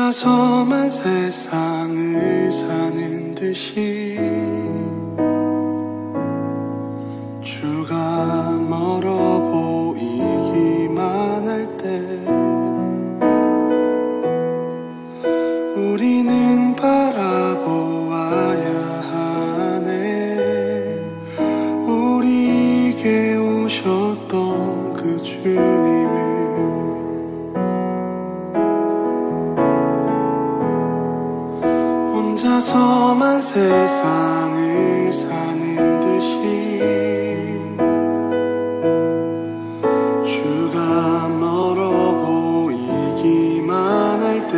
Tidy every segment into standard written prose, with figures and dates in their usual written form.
혼자서만 세상을 사는 듯이 주가 멀어 보이기만 할 때 우리는 바라보아야 하네. 우리에게 오셨던 그 주님을. 혼자서만 세상을 사는 듯이 주가 멀어 보이기만 할 때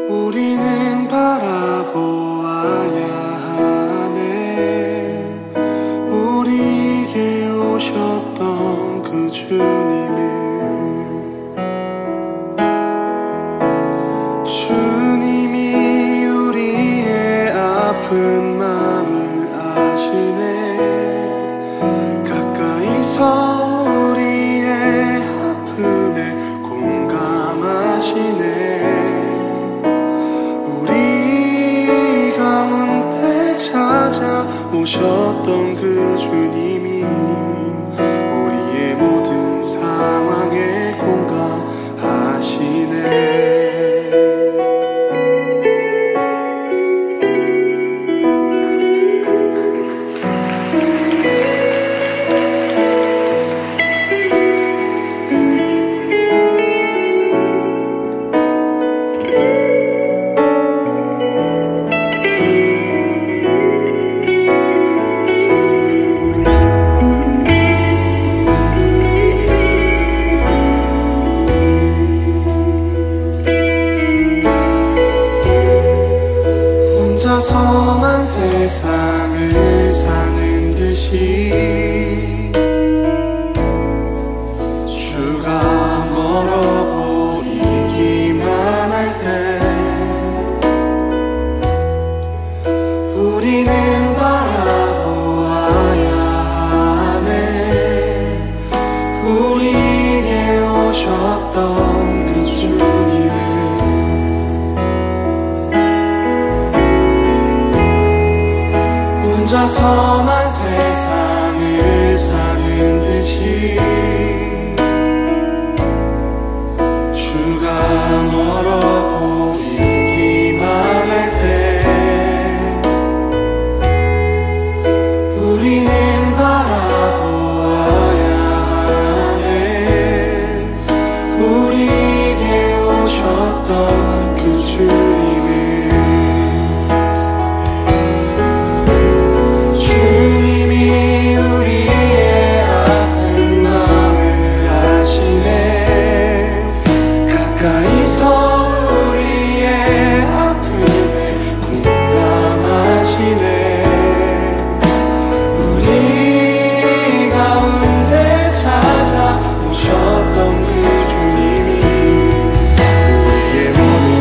우리는 바라보아야 하네. 우리에게 오셨던 그 주님을. 주님이 우리의 아픈 마음을 아시네. 가까이서 우리의 아픔에 공감하시네. 우리 가운데 찾아오셨던 그 주님이 우리의 모든 상황에 공감하시네. 혼자서만 세상을 사는 듯이 주가 멀어 보이기만 할 때 우리는 바라보아야 하네. 우리에게 오셨던 그 주님을. 혼자서만 세상을 사는 듯이 주가 멀어 보이기만 할 때 우리는 바라보아야 하네. 우리에게 오셨던 그 주님을. 주님이 우리의 아픈 마음을 아시네. 가까이서 우리의 아픔에 공감하시네. 우리 가운데 찾아오셨던 그 주님이 우리의 모든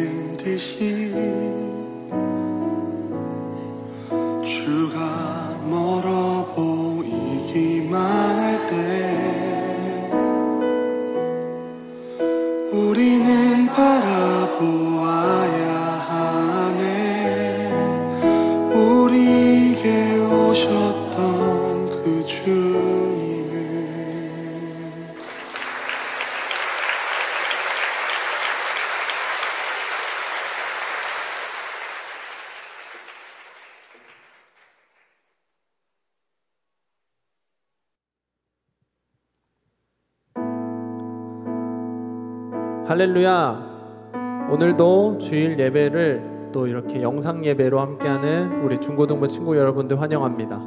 있는 듯이 주가 멀어 보이기만 할 때 우리는 바라보아야 하네. 우리에게 오셨던 그 주님을. 할렐루야. 오늘도 주일 예배를 또 이렇게 영상 예배로 함께하는 우리 중고등부 친구 여러분들 환영합니다.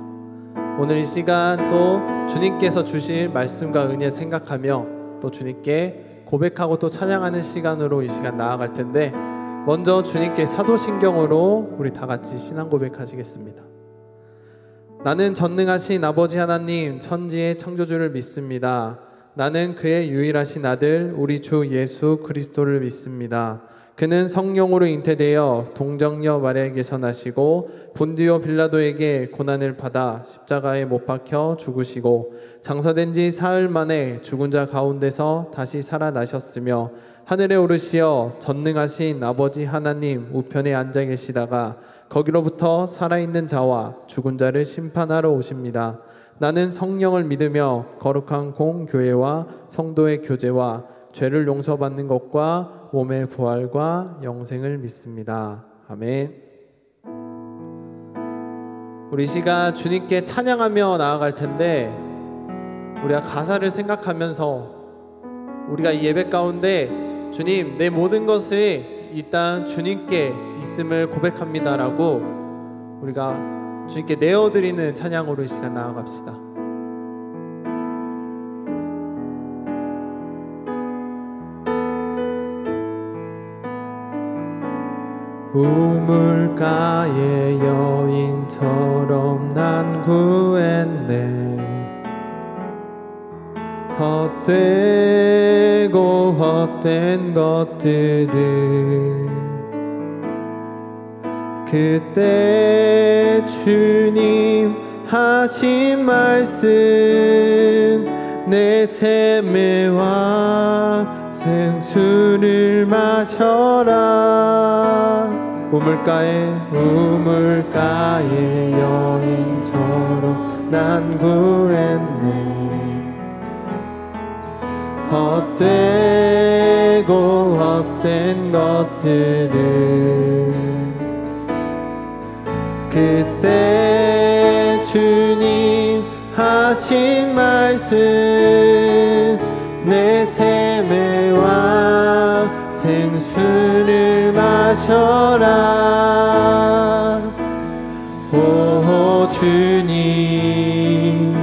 오늘 이 시간 또 주님께서 주실 말씀과 은혜 생각하며 또 주님께 고백하고 또 찬양하는 시간으로 이 시간 나아갈 텐데, 먼저 주님께 사도신경으로 우리 다 같이 신앙 고백하시겠습니다. 나는 전능하신 아버지 하나님 천지의 창조주를 믿습니다. 나는 그의 유일하신 아들 우리 주 예수 그리스도를 믿습니다. 그는 성령으로 잉태되어 동정녀 마리아에게서 나시고 본디오 빌라도에게 고난을 받아 십자가에 못 박혀 죽으시고 장사된 지 사흘 만에 죽은 자 가운데서 다시 살아나셨으며 하늘에 오르시어 전능하신 아버지 하나님 우편에 앉아 계시다가 거기로부터 살아있는 자와 죽은 자를 심판하러 오십니다. 나는 성령을 믿으며 거룩한 공교회와 성도의 교제와 죄를 용서받는 것과 몸의 부활과 영생을 믿습니다. 아멘. 우리 시간 주님께 찬양하며 나아갈 텐데, 우리가 가사를 생각하면서 우리가 이 예배 가운데 주님 내 모든 것이 일단 주님께 있음을 고백합니다 라고 우리가 주님께 내어드리는 찬양으로 이 시간 나아갑시다. 우물가의 여인처럼 난 구했네. 헛되고 헛된 것들을 그때 주님 하신 말씀 내 샘매와 생수를 마셔라. 우물가의 여인처럼 난 구했네. 헛되고 헛된 것들을 그때 주님 하신 말씀 내 샘매와 생수를 마셔라. 오 주님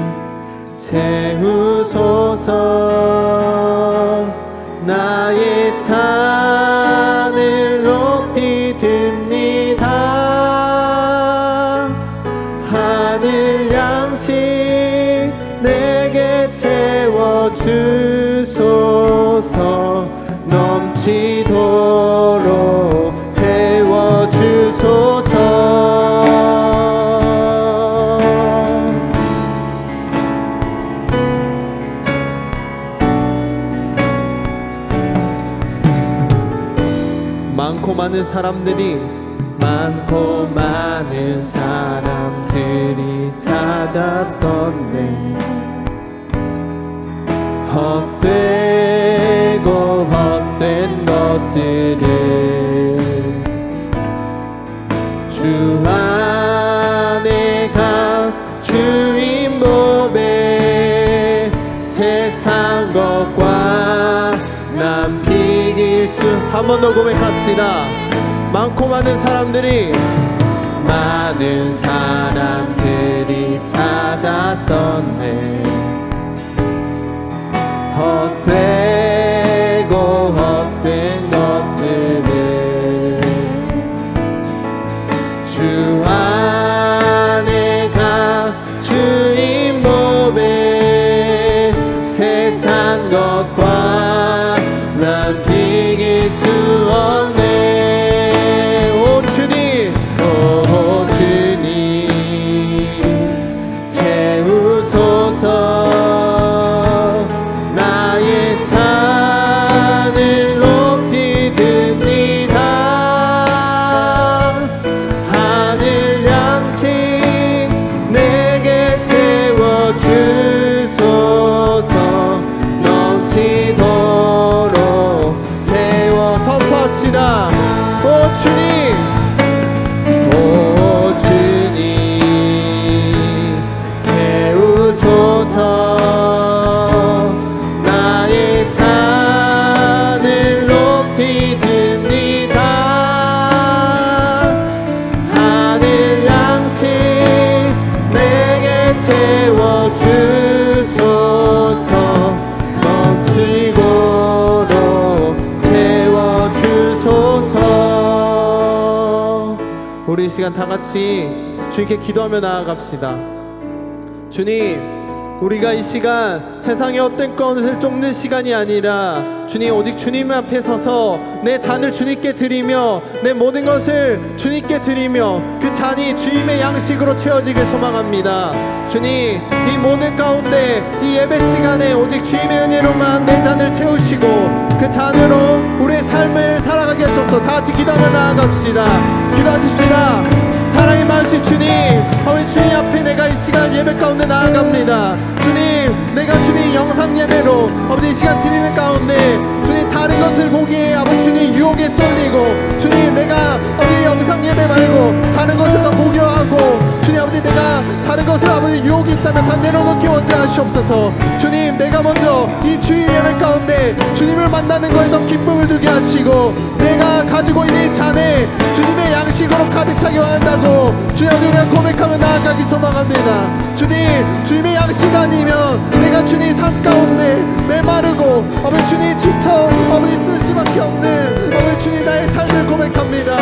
채우소서. 나의 잔을 높이 듭니다. 하늘 양식 내게 채워주소서. 넘치도록 채워주소서. 많고 많은 사람들이 찾았었네. 헛되고 헛된 것들을 주 안에 가 주인 몸에 세상 것과 남 비길 수. 한 번 더 고백합시다. 많고 많은 사람들이 찾았었네. 헛되고 헛된 것들을 주 안에 가 주인 몸에 세상 것과 난 비길 수 없네. 오 주님, 오 주님 채우소서. 나의 잔을 높이 듭니다. 하늘 양식 내게 채워주소서. 넘치고로 채워주소서. 우리 이 시간 다 같이 주님께 기도하며 나아갑시다. 주님, 우리가 이 시간 세상의 어떤 것을 쫓는 시간이 아니라 주님, 오직 주님 앞에 서서 내 잔을 주님께 드리며 내 모든 것을 주님께 드리며 그 잔이 주님의 양식으로 채워지길 소망합니다. 주님, 이 모든 가운데 이 예배 시간에 오직 주님의 은혜로만 내 잔을 채우시고 그 잔으로 우리의 삶을 살아가게 하소서. 다 같이 기도하며 나아갑시다. 기도하십시다. 사랑의 많으신 주님, 아버지 주님 앞에 내가 이 시간 예배 가운데 나아갑니다. 주님, 내가 주님 영상 예배로 아버지 이 시간 드리는 가운데 주님 다른 것을 보기에 아버지 주님 유혹에 쏠리고 주님 내가 아버지 영상 예배 말고 다른 것을 더 보기로 하고 주님 아버지 내가 다른 것을 아버지 유혹이 있다면 다 내려놓기 먼저 하시옵소서. 주님, 내가 먼저 이 주일 예배 가운데 주님을 만나는 거에 더 기쁨을 두게 하시고 내가 가지고 있는 이 잔에 주님의 양식으로 가득 차게 원한다고 주님 아버지 내가 고백하며 나아가기 소망합니다. 주님, 주님의 양식 아니면 내가 주님 삶 가운데 메마르고 아버지 주님 지쳐 아버지 쓸 수밖에 없는 아버지 주님 나의 삶을 고백합니다.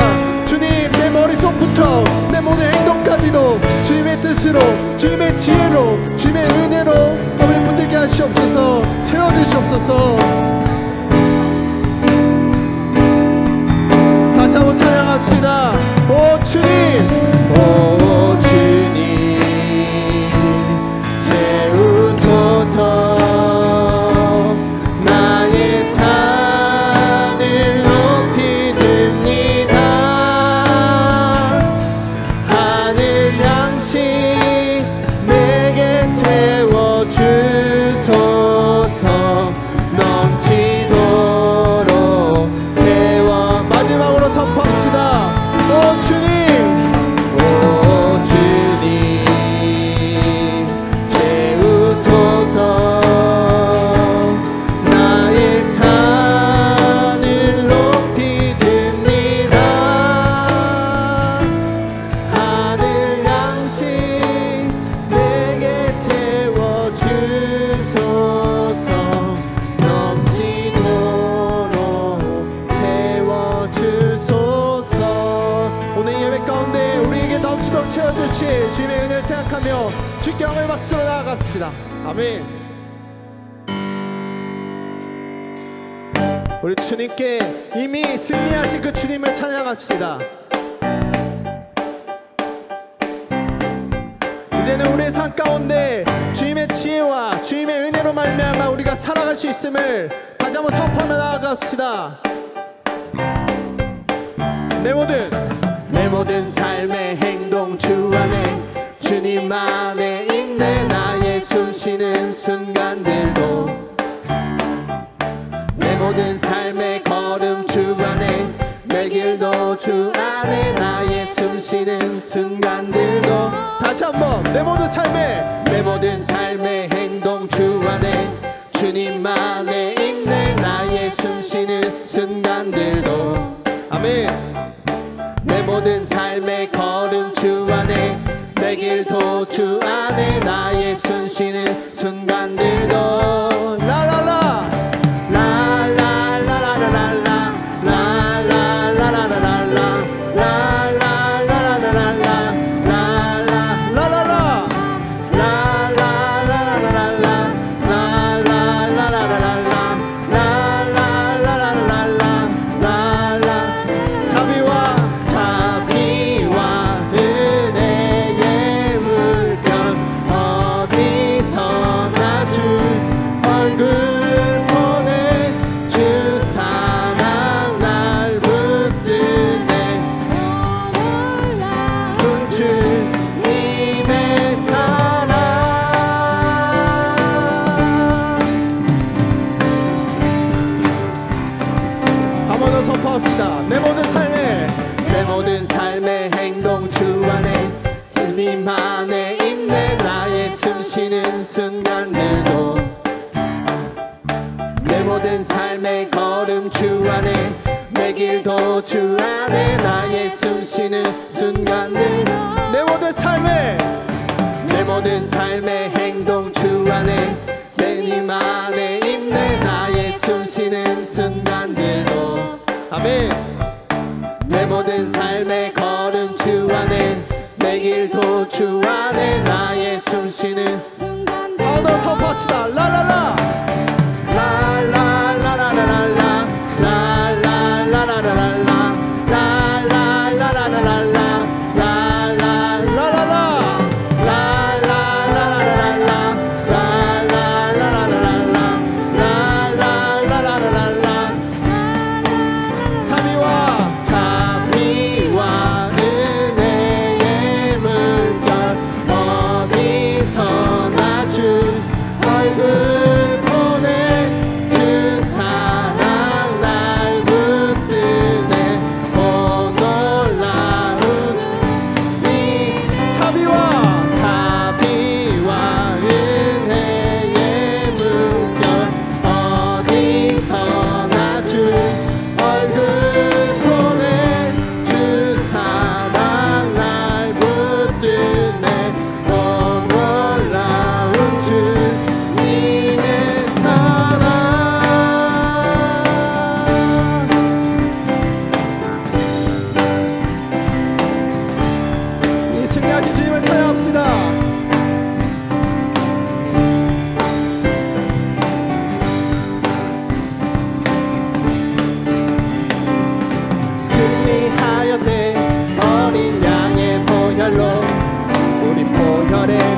주님, 내 머릿속부터 내 모든 행동까지도 주님의 뜻으로 주님의 지혜로 주님의 은혜로 아버지 붙들게 하시옵소서. 채워주시옵소서. 다시 한번 찬양합시다. 오 주님, 오 주님 채우소서. 나의 잔을 높이 듭니다. 하늘 양식 내게 채워주소서. 넘치도록 채워. 마지막으로 선포합시다. 오 주님, 오 주님 채우소서. 나의 잔을 높이 듭니다. 하늘 양식 내게 채워주소서. 넘치도록 채워주소서. 오늘 예배 가운데 우리에게 넘치도록 채워주실 주님의 은혜를 생각하며 주께 영광을 박수로 나아갑시다. 아멘. 우리 주님께 이미 승리하신 그 주님을 찬양합시다. 이제는 우리의 삶 가운데 주님의 지혜와 주님의 은혜로 말미암아 우리가 살아갈 수 있음을 다시 한번 선포하며 나아갑시다. 내 모든 삶의 행동 주 안에 주님 안에 있네. 나의 숨쉬는 순간들도 내 모든 삶의 걸음 주 안에 내 길도 주 안에 나의 숨쉬는 순간들도. 다시 한번 내 모든 삶의 행동 주 안에 주님 안에 있네. 나의 숨쉬는 순간들도. 아멘. 내 모든 삶의 걸음 주 안에 내 길도 주 안에 나의 숨쉬는 순간들도. 라라라 라라라라라라라 라라라라라라라 라라라라라라라 라라라라라라 라라라라라라라 라라라라라라 자비와 은혜의 물결 어디서나 길도 주 안에 나의 숨쉬는 순간들 내 모든 삶의 행동 주 안에 내 힘 안에 있네 나의 숨쉬는 순간들도 아멘 내 모든 삶의 걸음 주 안에 내 길도 주 안에 나의 숨쉬는 순간들 더 선포합시다 라라라 라라라라라라라 라라라라라라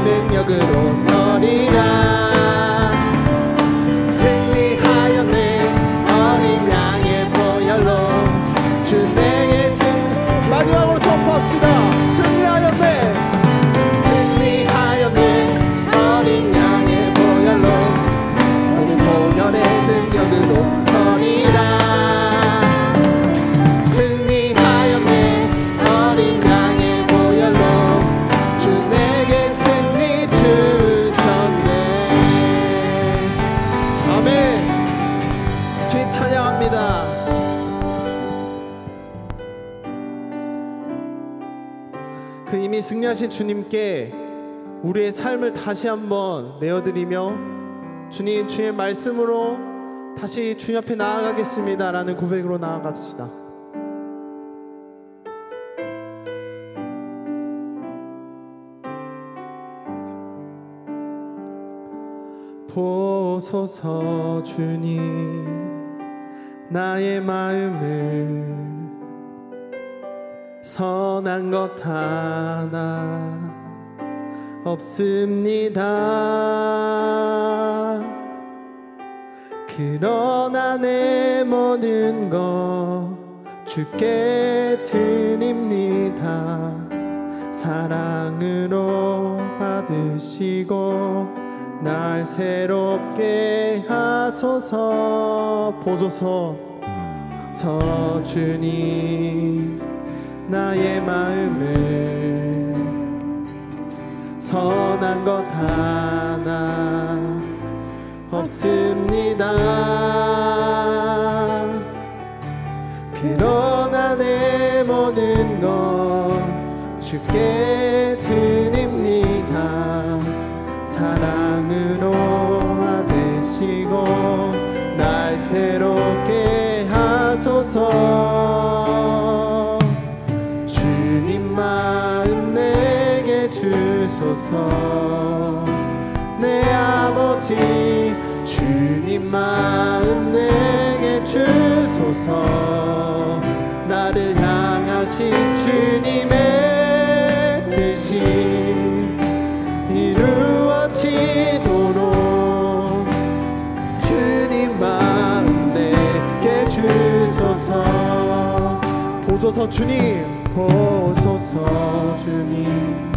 능력으로 서리라 승리하였네 어린 양의 보혈로 주 내게 마지막으로 선포합시다 승리하였네 어린 양의 보혈로 어린 보혈의 능력으로 서리라 승리하였네 어린 양의 보혈로 주 내게 승리 주셨네 아멘 주님 찬양합니다 그 이미 승리하신 주님께 우리의 삶을 다시 한번 내어드리며 주님 주의 말씀으로 다시 주님 앞에 나아가겠습니다 라는 고백으로 나아갑시다 보소서 주님 나의 마음을 선한 것 하나 없습니다 그러나 내 모든 것 주께 드립니다 사랑으로 받으시고 날 새롭게 하소서 보소서 주님 나의 마음을 선한 것 하나 없습니다 그러나 내 모든 것 주께 드립니다 사랑으로 받으시고 날 새롭게 하소서 주님 마음 내게 주소서 내 아버지 주님 마음 내게 주소서 나를 향하신 주님의 뜻이 이루어지도록 주님 마음 내게 주소서 보소서 주님 보소서 주님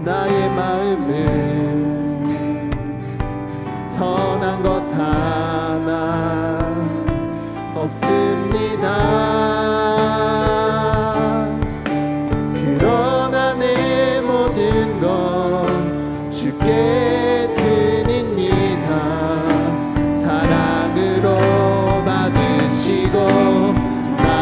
나의 마음을 선한 것 하나 없습니다 그러나 내 모든 것 주께 드립니다 사랑으로 받으시고 날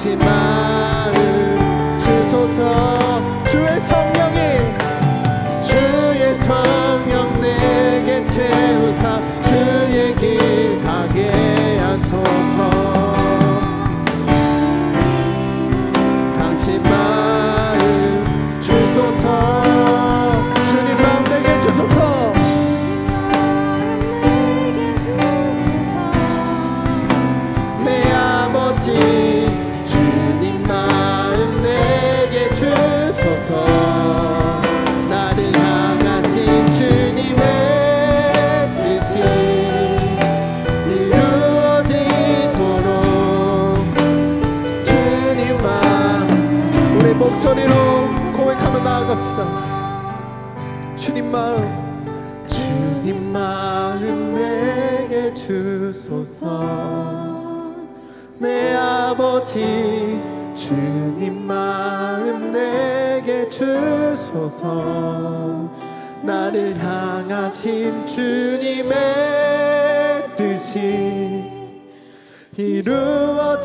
당신 마음 주소서. 주의 성령 내게 채우사 주의 길 가게 하소서. 당신 마음 주소서. 주님 마음 내게 주소서. 내 아버지 주님 마음 내게 주소서. 나를 향하신 주님의 뜻이 이루어지도록 주님 마음 우리 목소리로 고백하며 나아갑시다. 주님 마음 내게 주소서. 내 아버지 주님 마음 내게 주소서. 나를 향하신 주님의 뜻이 이루어지도록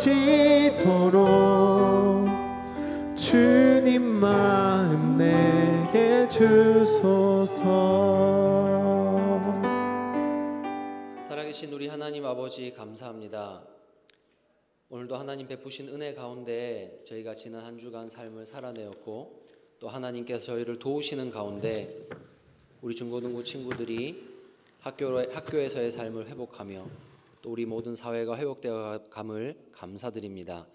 주님 마음 내게 주소서. 살아계신 우리 하나님 아버지 감사합니다. 오늘도 하나님 베푸신 은혜 가운데 저희가 지난 한 주간 삶을 살아내었고 또 하나님께서 저희를 도우시는 가운데 우리 중고등부 친구들이 학교에서의 삶을 회복하며 또 우리 모든 사회가 회복되어 감을 감사드립니다.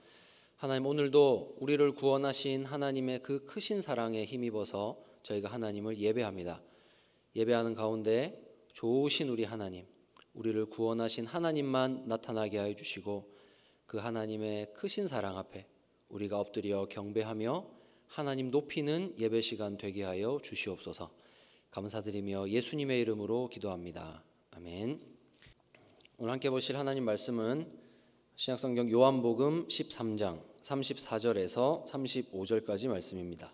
하나님 오늘도 우리를 구원하신 하나님의 그 크신 사랑에 힘입어서 저희가 하나님을 예배합니다. 예배하는 가운데 좋으신 우리 하나님, 우리를 구원하신 하나님만 나타나게 하여 주시고 그 하나님의 크신 사랑 앞에 우리가 엎드려 경배하며 하나님 높이는 예배 시간 되게 하여 주시옵소서. 감사드리며 예수님의 이름으로 기도합니다. 아멘. 오늘 함께 보실 하나님 말씀은 신약성경 요한복음 13장 34절에서 35절까지 말씀입니다.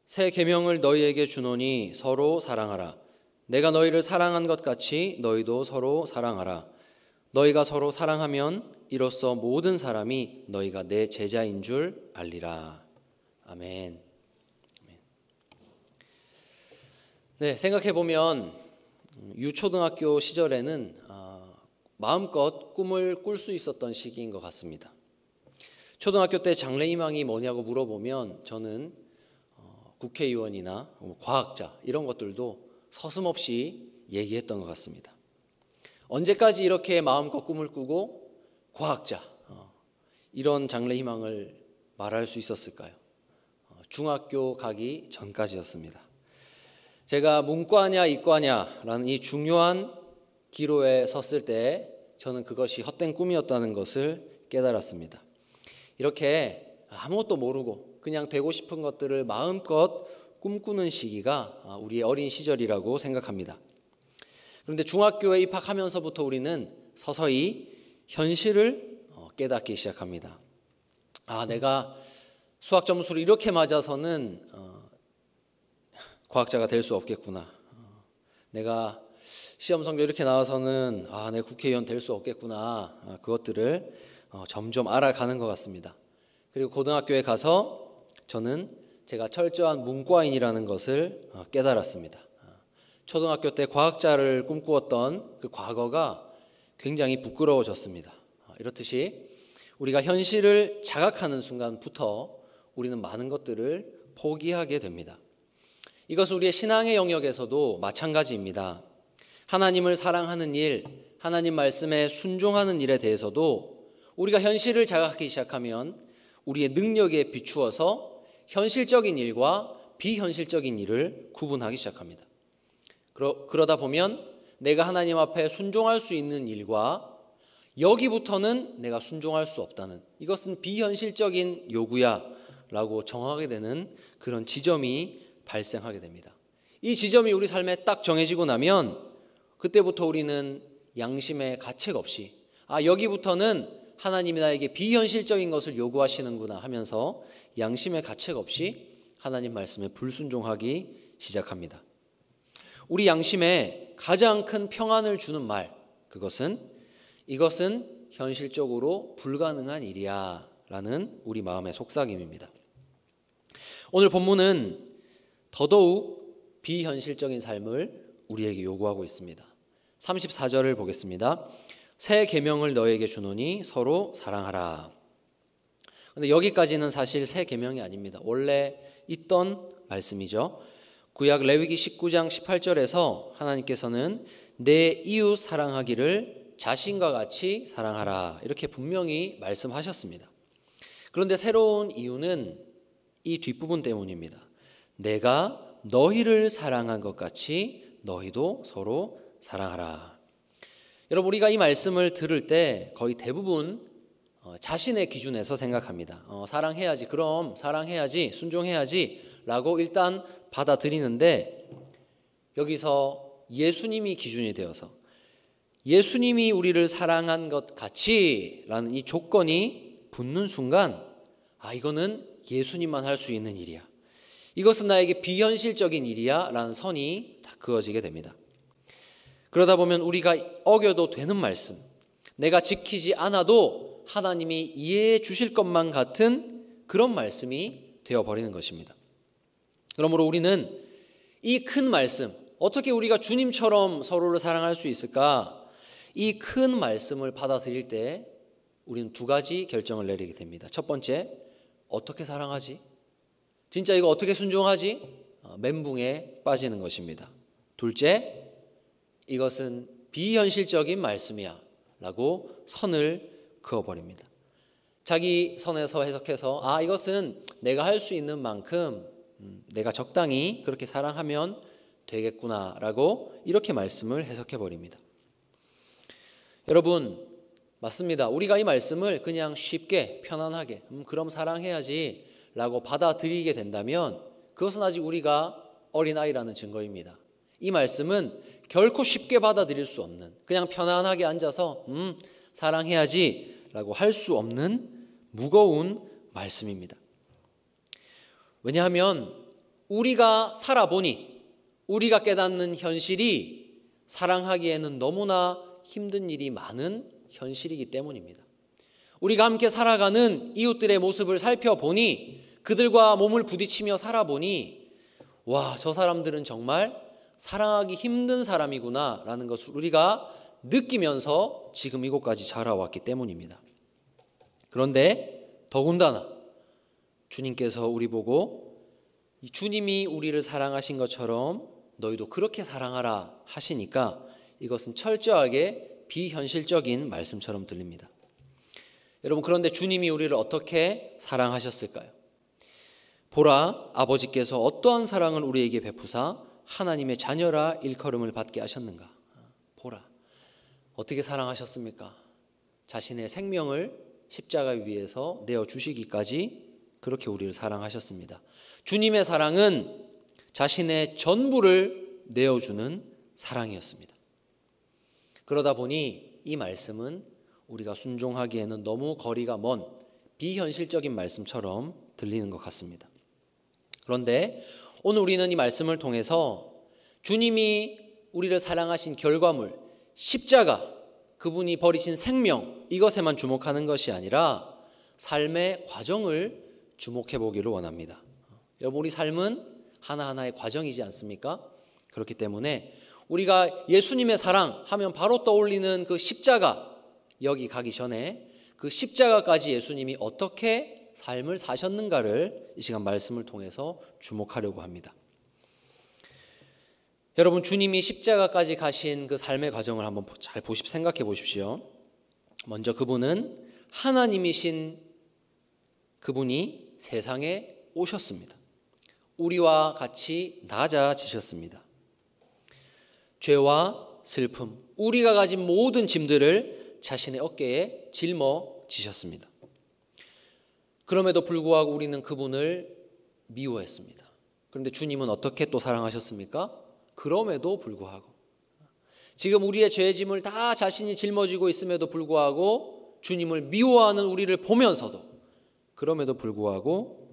새 계명을 너희에게 주노니 서로 사랑하라. 내가 너희를 사랑한 것 같이 너희도 서로 사랑하라. 너희가 서로 사랑하면 이로써 모든 사람이 너희가 내 제자인 줄 알리라. 아멘. 네, 생각해보면 유초등학교 시절에는 마음껏 꿈을 꿀 수 있었던 시기인 것 같습니다. 초등학교 때 장래희망이 뭐냐고 물어보면 저는 국회의원이나 과학자 이런 것들도 서슴없이 얘기했던 것 같습니다. 언제까지 이렇게 마음껏 꿈을 꾸고 과학자 이런 장래희망을 말할 수 있었을까요? 중학교 가기 전까지였습니다. 제가 문과냐 이과냐라는 이 중요한 기로에 섰을 때 저는 그것이 헛된 꿈이었다는 것을 깨달았습니다. 이렇게 아무것도 모르고 그냥 되고 싶은 것들을 마음껏 꿈꾸는 시기가 우리의 어린 시절이라고 생각합니다. 그런데 중학교에 입학하면서부터 우리는 서서히 현실을 깨닫기 시작합니다. 내가 수학 점수를 이렇게 맞아서는 과학자가 될 수 없겠구나. 내가 시험 성적 이렇게 나와서는 내 국회의원 될 수 없겠구나. 그것들을 점점 알아가는 것 같습니다. 그리고 고등학교에 가서 저는 제가 철저한 문과인이라는 것을 깨달았습니다. 초등학교 때 과학자를 꿈꾸었던 그 과거가 굉장히 부끄러워졌습니다. 이렇듯이 우리가 현실을 자각하는 순간부터 우리는 많은 것들을 포기하게 됩니다. 이것은 우리의 신앙의 영역에서도 마찬가지입니다. 하나님을 사랑하는 일, 하나님 말씀에 순종하는 일에 대해서도 우리가 현실을 자각하기 시작하면 우리의 능력에 비추어서 현실적인 일과 비현실적인 일을 구분하기 시작합니다. 그러다 보면 내가 하나님 앞에 순종할 수 있는 일과 여기부터는 내가 순종할 수 없다는, 이것은 비현실적인 요구야 라고 정하게 되는 그런 지점이 발생하게 됩니다. 이 지점이 우리 삶에 딱 정해지고 나면 그때부터 우리는 양심의 가책 없이 여기부터는 하나님이 나에게 비현실적인 것을 요구하시는구나 하면서 양심의 가책 없이 하나님 말씀에 불순종하기 시작합니다. 우리 양심에 가장 큰 평안을 주는 말, 이것은 현실적으로 불가능한 일이야 라는 우리 마음의 속삭임입니다. 오늘 본문은 더더욱 비현실적인 삶을 우리에게 요구하고 있습니다. 34절을 보겠습니다. 새 계명을 너에게 주노니 서로 사랑하라. 근데 여기까지는 사실 새 계명이 아닙니다. 원래 있던 말씀이죠. 구약 레위기 19장 18절에서 하나님께서는 내 이웃 사랑하기를 자신과 같이 사랑하라 이렇게 분명히 말씀하셨습니다. 그런데 새로운 이유는 이 뒷부분 때문입니다. 내가 너희를 사랑한 것 같이 너희도 서로 사랑하라. 여러분, 우리가 이 말씀을 들을 때 거의 대부분 자신의 기준에서 생각합니다. 사랑해야지, 그럼 사랑해야지, 순종해야지 라고 일단 받아들이는데, 여기서 예수님이 기준이 되어서 예수님이 우리를 사랑한 것 같이 라는 이 조건이 붙는 순간, 이거는 예수님만 할 수 있는 일이야, 이것은 나에게 비현실적인 일이야 라는 선이 다 그어지게 됩니다. 그러다 보면 우리가 어겨도 되는 말씀, 내가 지키지 않아도 하나님이 이해해 주실 것만 같은 그런 말씀이 되어버리는 것입니다. 그러므로 우리는 이 큰 말씀, 어떻게 우리가 주님처럼 서로를 사랑할 수 있을까? 이 큰 말씀을 받아들일 때 우리는 두 가지 결정을 내리게 됩니다. 첫 번째, 어떻게 사랑하지? 진짜 이거 어떻게 순종하지? 멘붕에 빠지는 것입니다. 둘째, 이것은 비현실적인 말씀이야 라고 선을 그어버립니다. 자기 선에서 해석해서 이것은 내가 할 수 있는 만큼 내가 적당히 그렇게 사랑하면 되겠구나 라고 이렇게 말씀을 해석해버립니다. 여러분, 맞습니다. 우리가 이 말씀을 그냥 쉽게 편안하게 그럼 사랑해야지 라고 받아들이게 된다면 그것은 아직 우리가 어린아이라는 증거입니다. 이 말씀은 결코 쉽게 받아들일 수 없는, 그냥 편안하게 앉아서 사랑해야지 라고 할 수 없는 무거운 말씀입니다. 왜냐하면 우리가 살아보니, 우리가 깨닫는 현실이 사랑하기에는 너무나 힘든 일이 많은 현실이기 때문입니다. 우리가 함께 살아가는 이웃들의 모습을 살펴보니, 그들과 몸을 부딪히며 살아보니, 저 사람들은 정말 사랑하기 힘든 사람이구나 라는 것을 우리가 느끼면서 지금 이곳까지 자라왔기 때문입니다. 그런데 더군다나 주님께서 우리 보고 주님이 우리를 사랑하신 것처럼 너희도 그렇게 사랑하라 하시니까 이것은 철저하게 비현실적인 말씀처럼 들립니다. 여러분, 그런데 주님이 우리를 어떻게 사랑하셨을까요? 보라, 아버지께서 어떠한 사랑을 우리에게 베푸사 하나님의 자녀라 일컬음을 받게 하셨는가. 보라, 어떻게 사랑하셨습니까? 자신의 생명을 십자가 위에서 내어주시기까지 그렇게 우리를 사랑하셨습니다. 주님의 사랑은 자신의 전부를 내어주는 사랑이었습니다. 그러다 보니 이 말씀은 우리가 순종하기에는 너무 거리가 먼 비현실적인 말씀처럼 들리는 것 같습니다. 그런데 오늘 우리는 이 말씀을 통해서 주님이 우리를 사랑하신 결과물, 십자가, 그분이 버리신 생명, 이것에만 주목하는 것이 아니라 삶의 과정을 주목해 보기를 원합니다. 여러분, 우리 삶은 하나하나의 과정이지 않습니까? 그렇기 때문에 우리가 예수님의 사랑 하면 바로 떠올리는 그 십자가, 여기 가기 전에 그 십자가까지 예수님이 어떻게 삶을 사셨는가를 이 시간 말씀을 통해서 주목하려고 합니다. 여러분, 주님이 십자가까지 가신 그 삶의 과정을 한번 잘 생각해 보십시오. 먼저 그분은 하나님이신 그분이 세상에 오셨습니다. 우리와 같이 낮아지셨습니다. 죄와 슬픔, 우리가 가진 모든 짐들을 자신의 어깨에 짊어지셨습니다. 그럼에도 불구하고 우리는 그분을 미워했습니다. 그런데 주님은 어떻게 또 사랑하셨습니까? 그럼에도 불구하고, 지금 우리의 죄의 짐을 다 자신이 짊어지고 있음에도 불구하고 주님을 미워하는 우리를 보면서도 그럼에도 불구하고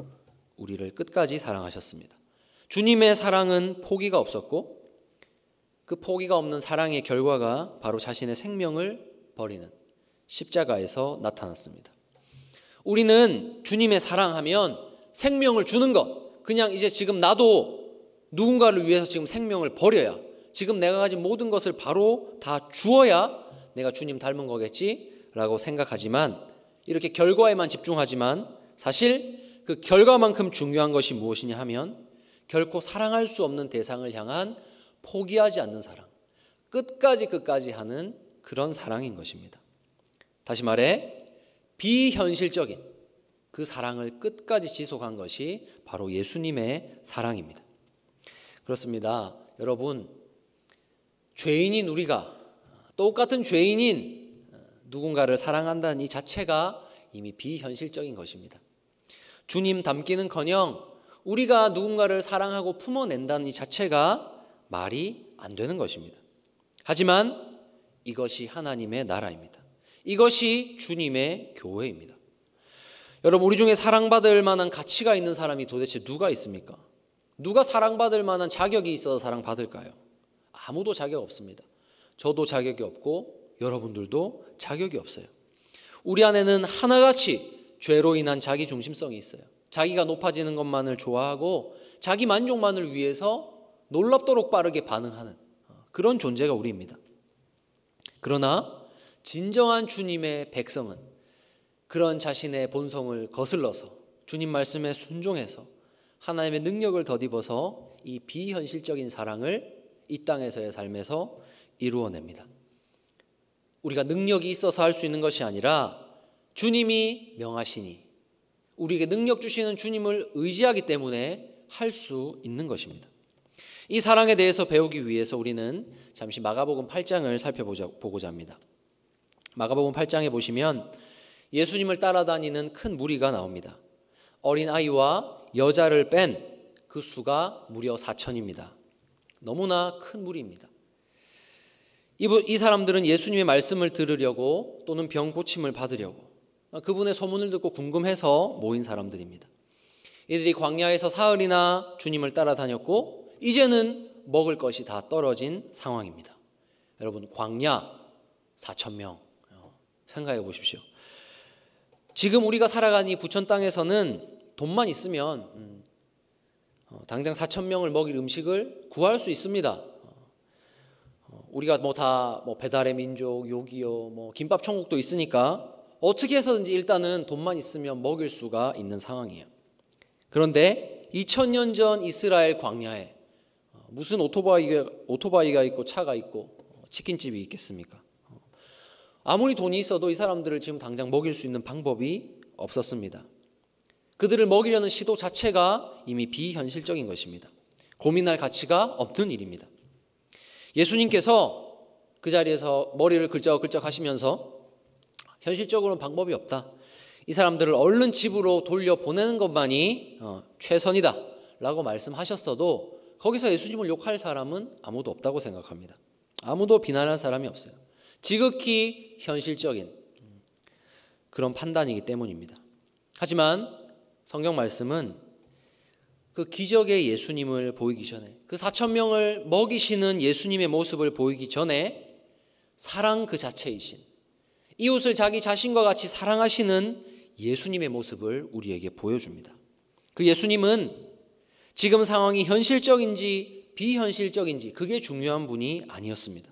우리를 끝까지 사랑하셨습니다. 주님의 사랑은 포기가 없었고 그 포기가 없는 사랑의 결과가 바로 자신의 생명을 버리는 십자가에서 나타났습니다. 우리는 주님의 사랑하면 생명을 주는 것, 그냥 이제 지금 나도 누군가를 위해서 지금 생명을 버려야, 지금 내가 가진 모든 것을 바로 다 주어야 내가 주님 닮은 거겠지라고 생각하지만, 이렇게 결과에만 집중하지만 사실 그 결과만큼 중요한 것이 무엇이냐 하면 결코 사랑할 수 없는 대상을 향한 포기하지 않는 사랑, 끝까지 하는 그런 사랑인 것입니다. 다시 말해 비현실적인 그 사랑을 끝까지 지속한 것이 바로 예수님의 사랑입니다. 그렇습니다. 여러분, 죄인인 우리가 똑같은 죄인인 누군가를 사랑한다는 이 자체가 이미 비현실적인 것입니다. 주님 닮기는커녕 우리가 누군가를 사랑하고 품어낸다는 이 자체가 말이 안 되는 것입니다. 하지만 이것이 하나님의 나라입니다. 이것이 주님의 교회입니다. 여러분, 우리 중에 사랑받을 만한 가치가 있는 사람이 도대체 누가 있습니까? 누가 사랑받을 만한 자격이 있어서 사랑받을까요? 아무도 자격 없습니다. 저도 자격이 없고 여러분들도 자격이 없어요. 우리 안에는 하나같이 죄로 인한 자기 중심성이 있어요. 자기가 높아지는 것만을 좋아하고 자기 만족만을 위해서 놀랍도록 빠르게 반응하는 그런 존재가 우리입니다. 그러나 진정한 주님의 백성은 그런 자신의 본성을 거슬러서 주님 말씀에 순종해서 하나님의 능력을 덧입어서 이 비현실적인 사랑을 이 땅에서의 삶에서 이루어냅니다. 우리가 능력이 있어서 할 수 있는 것이 아니라 주님이 명하시니 우리에게 능력 주시는 주님을 의지하기 때문에 할 수 있는 것입니다. 이 사랑에 대해서 배우기 위해서 우리는 잠시 마가복음 8장을 살펴보고자 합니다. 마가복음 8장에 보시면 예수님을 따라다니는 큰 무리가 나옵니다. 어린 아이와 여자를 뺀 그 수가 무려 4,000입니다. 너무나 큰 무리입니다. 이 사람들은 예수님의 말씀을 들으려고 또는 병 고침을 받으려고 그분의 소문을 듣고 궁금해서 모인 사람들입니다. 이들이 광야에서 사흘이나 주님을 따라다녔고 이제는 먹을 것이 다 떨어진 상황입니다. 여러분, 광야 4,000명 생각해 보십시오. 지금 우리가 살아가는 이 부천 땅에서는 돈만 있으면 당장 4,000명을 먹일 음식을 구할 수 있습니다. 우리가 다 배달의 민족, 요기요, 김밥 천국도 있으니까 어떻게 해서든지 일단은 돈만 있으면 먹일 수가 있는 상황이에요. 그런데 2000년 전 이스라엘 광야에 무슨 오토바이가 있고 차가 있고 치킨집이 있겠습니까? 아무리 돈이 있어도 이 사람들을 지금 당장 먹일 수 있는 방법이 없었습니다. 그들을 먹이려는 시도 자체가 이미 비현실적인 것입니다. 고민할 가치가 없는 일입니다. 예수님께서 그 자리에서 머리를 긁적긁적 하시면서 현실적으로는 방법이 없다. 이 사람들을 얼른 집으로 돌려보내는 것만이 최선이다 라고 말씀하셨어도 거기서 예수님을 욕할 사람은 아무도 없다고 생각합니다. 아무도 비난할 사람이 없어요. 지극히 현실적인 그런 판단이기 때문입니다. 하지만 성경 말씀은 그 기적의 예수님을 보이기 전에, 그 4,000명을 먹이시는 예수님의 모습을 보이기 전에 사랑 그 자체이신, 이웃을 자기 자신과 같이 사랑하시는 예수님의 모습을 우리에게 보여줍니다. 그 예수님은 지금 상황이 현실적인지 비현실적인지 그게 중요한 분이 아니었습니다.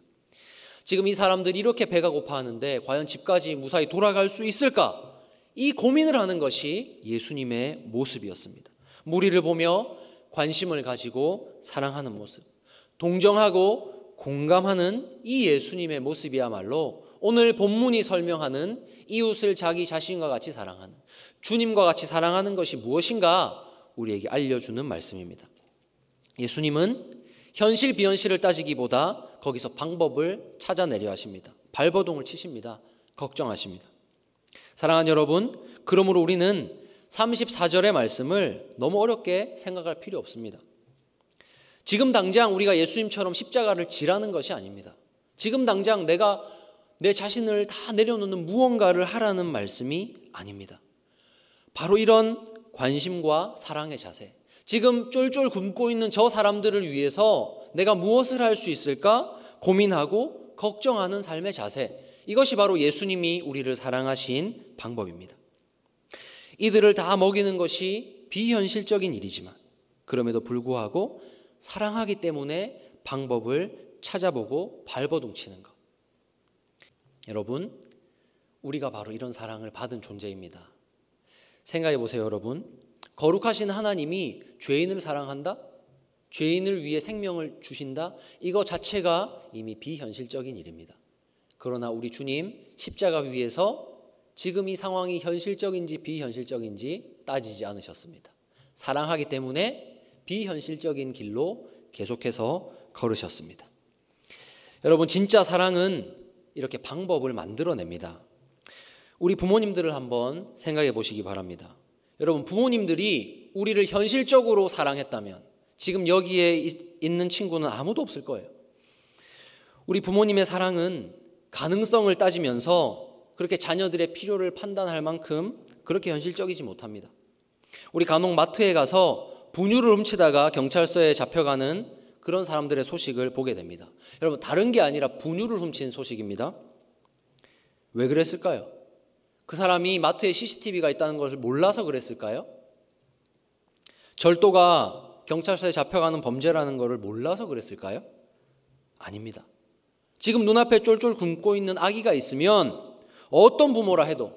지금 이 사람들이 이렇게 배가 고파하는데 과연 집까지 무사히 돌아갈 수 있을까? 이 고민을 하는 것이 예수님의 모습이었습니다. 무리를 보며 관심을 가지고 사랑하는 모습, 동정하고 공감하는 이 예수님의 모습이야말로 오늘 본문이 설명하는 이웃을 자기 자신과 같이 사랑하는, 주님과 같이 사랑하는 것이 무엇인가 우리에게 알려주는 말씀입니다. 예수님은 현실 비현실을 따지기보다 거기서 방법을 찾아내려 하십니다. 발버둥을 치십니다. 걱정하십니다. 사랑하는 여러분, 그러므로 우리는 34절의 말씀을 너무 어렵게 생각할 필요 없습니다. 지금 당장 우리가 예수님처럼 십자가를 지라는 것이 아닙니다. 지금 당장 내가 내 자신을 다 내려놓는 무언가를 하라는 말씀이 아닙니다. 바로 이런 관심과 사랑의 자세, 지금 쫄쫄 굶고 있는 저 사람들을 위해서 내가 무엇을 할 수 있을까 고민하고 걱정하는 삶의 자세, 이것이 바로 예수님이 우리를 사랑하신 방법입니다. 이들을 다 먹이는 것이 비현실적인 일이지만 그럼에도 불구하고 사랑하기 때문에 방법을 찾아보고 발버둥치는 것. 여러분, 우리가 바로 이런 사랑을 받은 존재입니다. 생각해 보세요, 여러분. 거룩하신 하나님이 죄인을 사랑한다? 죄인을 위해 생명을 주신다? 이거 자체가 이미 비현실적인 일입니다. 그러나 우리 주님 십자가 위에서 지금 이 상황이 현실적인지 비현실적인지 따지지 않으셨습니다. 사랑하기 때문에 비현실적인 길로 계속해서 걸으셨습니다. 여러분, 진짜 사랑은 이렇게 방법을 만들어냅니다. 우리 부모님들을 한번 생각해 보시기 바랍니다. 여러분, 부모님들이 우리를 현실적으로 사랑했다면 지금 여기에 있는 친구는 아무도 없을 거예요. 우리 부모님의 사랑은 가능성을 따지면서 그렇게 자녀들의 필요를 판단할 만큼 그렇게 현실적이지 못합니다. 우리 간혹 마트에 가서 분유를 훔치다가 경찰서에 잡혀가는 그런 사람들의 소식을 보게 됩니다. 여러분, 다른 게 아니라 분유를 훔친 소식입니다. 왜 그랬을까요? 그 사람이 마트에 CCTV가 있다는 것을 몰라서 그랬을까요? 절도가 경찰서에 잡혀가는 범죄라는 것을 몰라서 그랬을까요? 아닙니다. 지금 눈앞에 쫄쫄 굶고 있는 아기가 있으면 어떤 부모라 해도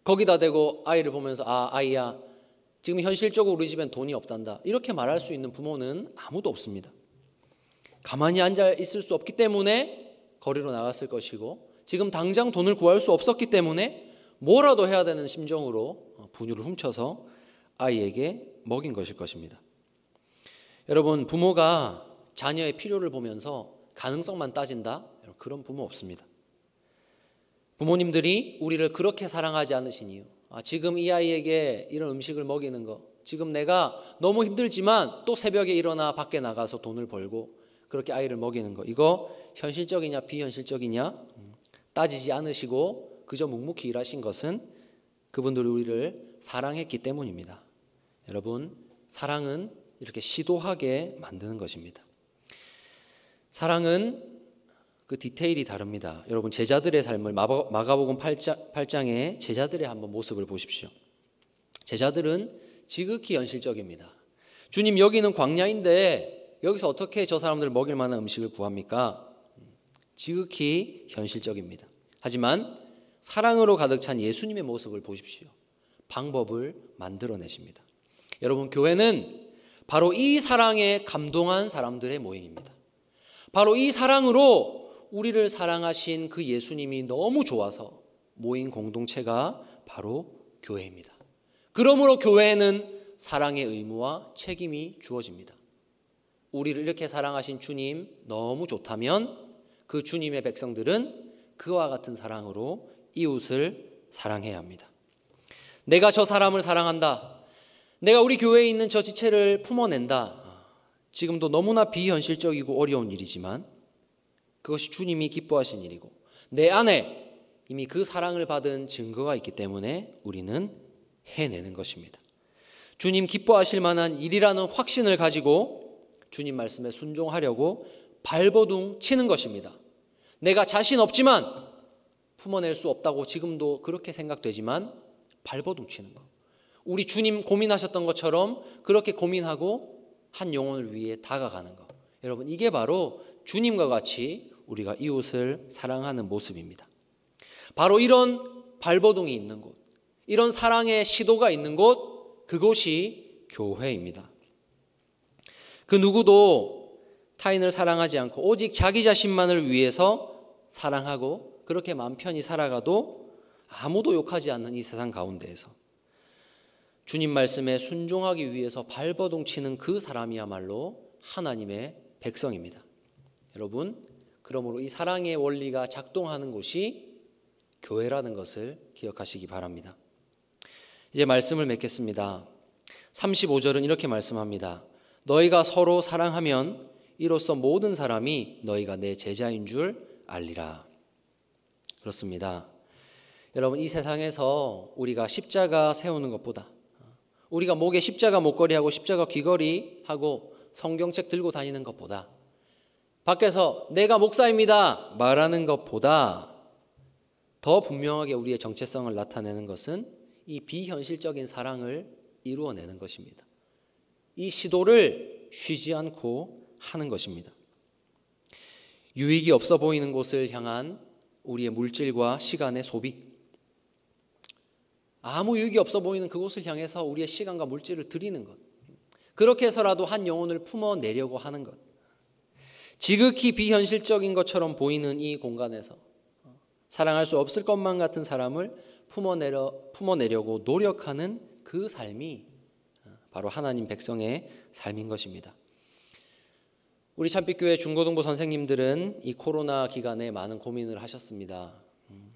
거기다 대고 아이를 보면서 아이야, 지금 현실적으로 우리 집엔 돈이 없단다, 이렇게 말할 수 있는 부모는 아무도 없습니다. 가만히 앉아 있을 수 없기 때문에 거리로 나갔을 것이고, 지금 당장 돈을 구할 수 없었기 때문에 뭐라도 해야 되는 심정으로 분유를 훔쳐서 아이에게 먹인 것일 것입니다. 여러분, 부모가 자녀의 필요를 보면서 가능성만 따진다? 그런 부모 없습니다. 부모님들이 우리를 그렇게 사랑하지 않으신 이유, 지금 이 아이에게 이런 음식을 먹이는 거, 지금 내가 너무 힘들지만 또 새벽에 일어나 밖에 나가서 돈을 벌고 그렇게 아이를 먹이는 거, 이거 현실적이냐 비현실적이냐 따지지 않으시고 그저 묵묵히 일하신 것은 그분들이 우리를 사랑했기 때문입니다. 여러분, 사랑은 이렇게 시도하게 만드는 것입니다. 사랑은 그 디테일이 다릅니다. 여러분, 제자들의 삶을 마가복음 8장의 제자들의 한번 모습을 보십시오. 제자들은 지극히 현실적입니다. 주님, 여기는 광야인데 여기서 어떻게 저 사람들을 먹일 만한 음식을 구합니까? 지극히 현실적입니다. 하지만 사랑으로 가득 찬 예수님의 모습을 보십시오. 방법을 만들어내십니다. 여러분, 교회는 바로 이 사랑에 감동한 사람들의 모임입니다. 바로 이 사랑으로 우리를 사랑하신 그 예수님이 너무 좋아서 모인 공동체가 바로 교회입니다. 그러므로 교회에는 사랑의 의무와 책임이 주어집니다. 우리를 이렇게 사랑하신 주님 너무 좋다면 그 주님의 백성들은 그와 같은 사랑으로 이웃을 사랑해야 합니다. 내가 저 사람을 사랑한다, 내가 우리 교회에 있는 저 지체를 품어낸다, 지금도 너무나 비현실적이고 어려운 일이지만 그것이 주님이 기뻐하신 일이고 내 안에 이미 그 사랑을 받은 증거가 있기 때문에 우리는 해내는 것입니다. 주님 기뻐하실 만한 일이라는 확신을 가지고 주님 말씀에 순종하려고 발버둥 치는 것입니다. 내가 자신 없지만, 품어낼 수 없다고 지금도 그렇게 생각되지만 발버둥 치는 것. 우리 주님 고민하셨던 것처럼 그렇게 고민하고 한 영혼을 위해 다가가는 것. 여러분, 이게 바로 주님과 같이 우리가 이웃을 사랑하는 모습입니다. 바로 이런 발버둥이 있는 곳, 이런 사랑의 시도가 있는 곳, 그곳이 교회입니다. 그 누구도 타인을 사랑하지 않고 오직 자기 자신만을 위해서 사랑하고 그렇게 마음 편히 살아가도 아무도 욕하지 않는 이 세상 가운데에서 주님 말씀에 순종하기 위해서 발버둥 치는 그 사람이야말로 하나님의 백성입니다. 여러분, 그러므로 이 사랑의 원리가 작동하는 곳이 교회라는 것을 기억하시기 바랍니다. 이제 말씀을 맺겠습니다. 35절은 이렇게 말씀합니다. 너희가 서로 사랑하면 이로써 모든 사람이 너희가 내 제자인 줄 알리라. 그렇습니다. 여러분, 이 세상에서 우리가 십자가 세우는 것보다, 우리가 목에 십자가 목걸이하고 십자가 귀걸이하고 성경책 들고 다니는 것보다, 밖에서 내가 목사입니다 말하는 것보다 더 분명하게 우리의 정체성을 나타내는 것은 이 비현실적인 사랑을 이루어내는 것입니다. 이 시도를 쉬지 않고 하는 것입니다. 유익이 없어 보이는 곳을 향한 우리의 물질과 시간의 소비, 아무 유익이 없어 보이는 그곳을 향해서 우리의 시간과 물질을 드리는 것, 그렇게 해서라도 한 영혼을 품어내려고 하는 것, 지극히 비현실적인 것처럼 보이는 이 공간에서 사랑할 수 없을 것만 같은 사람을 품어내려고 노력하는 그 삶이 바로 하나님 백성의 삶인 것입니다. 우리 참빛교회 중고등부 선생님들은 이 코로나 기간에 많은 고민을 하셨습니다.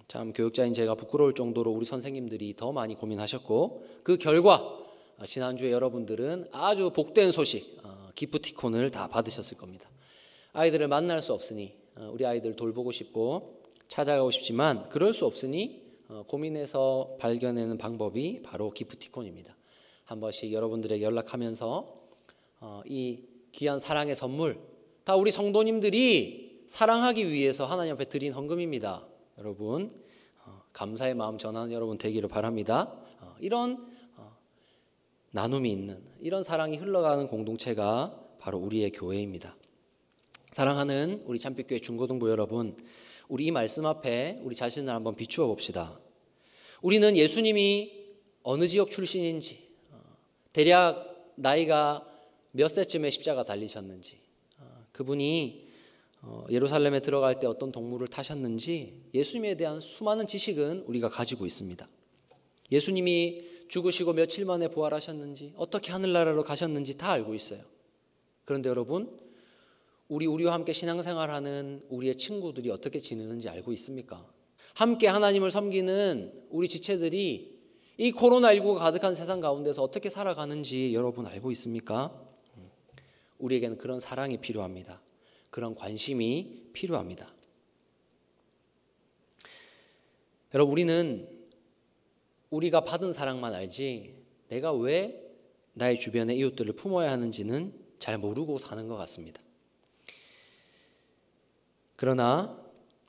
참 교육자인 제가 부끄러울 정도로 우리 선생님들이 더 많이 고민하셨고, 그 결과 지난주에 여러분들은 아주 복된 소식, 기프티콘을 다 받으셨을 겁니다. 아이들을 만날 수 없으니, 우리 아이들 돌보고 싶고 찾아가고 싶지만 그럴 수 없으니 고민해서 발견하는 방법이 바로 기프티콘입니다. 한 번씩 여러분들에게 연락하면서 이 귀한 사랑의 선물, 다 우리 성도님들이 사랑하기 위해서 하나님 앞에 드린 헌금입니다. 여러분 감사의 마음 전하는 여러분 되기를 바랍니다. 이런 나눔이 있는, 이런 사랑이 흘러가는 공동체가 바로 우리의 교회입니다. 사랑하는 우리 참빛교회 중고등부 여러분, 우리 이 말씀 앞에 우리 자신을 한번 비추어 봅시다. 우리는 예수님이 어느 지역 출신인지, 대략 나이가 몇 세쯤에 십자가 달리셨는지, 그분이 예루살렘에 들어갈 때 어떤 동물을 타셨는지, 예수님에 대한 수많은 지식은 우리가 가지고 있습니다. 예수님이 죽으시고 며칠 만에 부활하셨는지, 어떻게 하늘나라로 가셨는지 다 알고 있어요. 그런데 여러분, 우리와 함께 신앙생활하는 우리의 친구들이 어떻게 지내는지 알고 있습니까? 함께 하나님을 섬기는 우리 지체들이 이 코로나19가 가득한 세상 가운데서 어떻게 살아가는지 여러분 알고 있습니까? 우리에게는 그런 사랑이 필요합니다. 그런 관심이 필요합니다. 여러분, 우리는 우리가 받은 사랑만 알지 내가 왜 나의 주변의 이웃들을 품어야 하는지는 잘 모르고 사는 것 같습니다. 그러나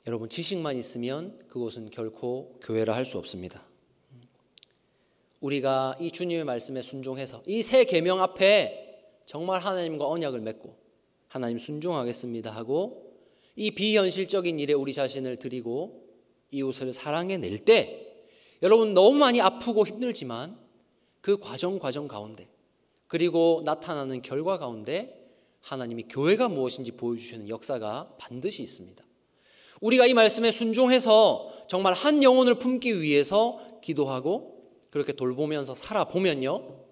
여러분, 지식만 있으면 그곳은 결코 교회라 할 수 없습니다. 우리가 이 주님의 말씀에 순종해서 이 새 계명 앞에 정말 하나님과 언약을 맺고 하나님 순종하겠습니다 하고 이 비현실적인 일에 우리 자신을 드리고 이웃을 사랑해낼 때, 여러분 너무 많이 아프고 힘들지만 그 과정 가운데, 그리고 나타나는 결과 가운데 하나님이 교회가 무엇인지 보여주시는 역사가 반드시 있습니다. 우리가 이 말씀에 순종해서 정말 한 영혼을 품기 위해서 기도하고 그렇게 돌보면서 살아보면요,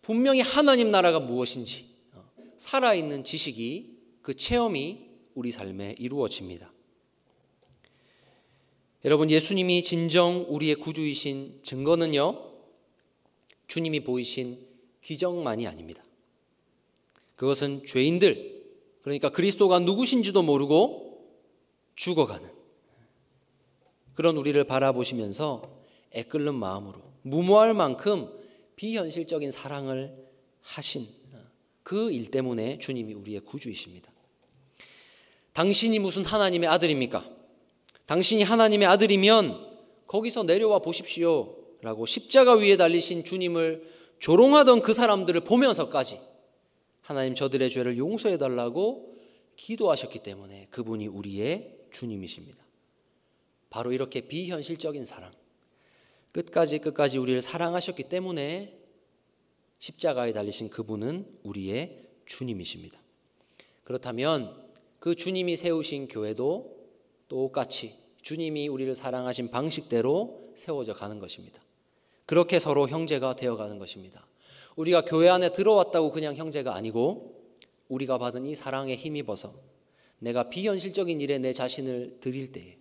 분명히 하나님 나라가 무엇인지 살아있는 지식이, 그 체험이 우리 삶에 이루어집니다. 여러분, 예수님이 진정 우리의 구주이신 증거는요, 주님이 보이신 기적만이 아닙니다. 그것은 죄인들, 그러니까 그리스도가 누구신지도 모르고 죽어가는 그런 우리를 바라보시면서 애끓는 마음으로 무모할 만큼 비현실적인 사랑을 하신 그 일 때문에 주님이 우리의 구주이십니다. 당신이 무슨 하나님의 아들입니까? 당신이 하나님의 아들이면 거기서 내려와 보십시오 라고 십자가 위에 달리신 주님을 조롱하던 그 사람들을 보면서까지 하나님 저들의 죄를 용서해 달라고 기도하셨기 때문에 그분이 우리의 주님이십니다. 바로 이렇게 비현실적인 사랑, 끝까지 우리를 사랑하셨기 때문에 십자가에 달리신 그분은 우리의 주님이십니다. 그렇다면 그 주님이 세우신 교회도 똑같이 주님이 우리를 사랑하신 방식대로 세워져 가는 것입니다. 그렇게 서로 형제가 되어가는 것입니다. 우리가 교회 안에 들어왔다고 그냥 형제가 아니고, 우리가 받은 이 사랑에 힘입어서 내가 비현실적인 일에 내 자신을 드릴 때에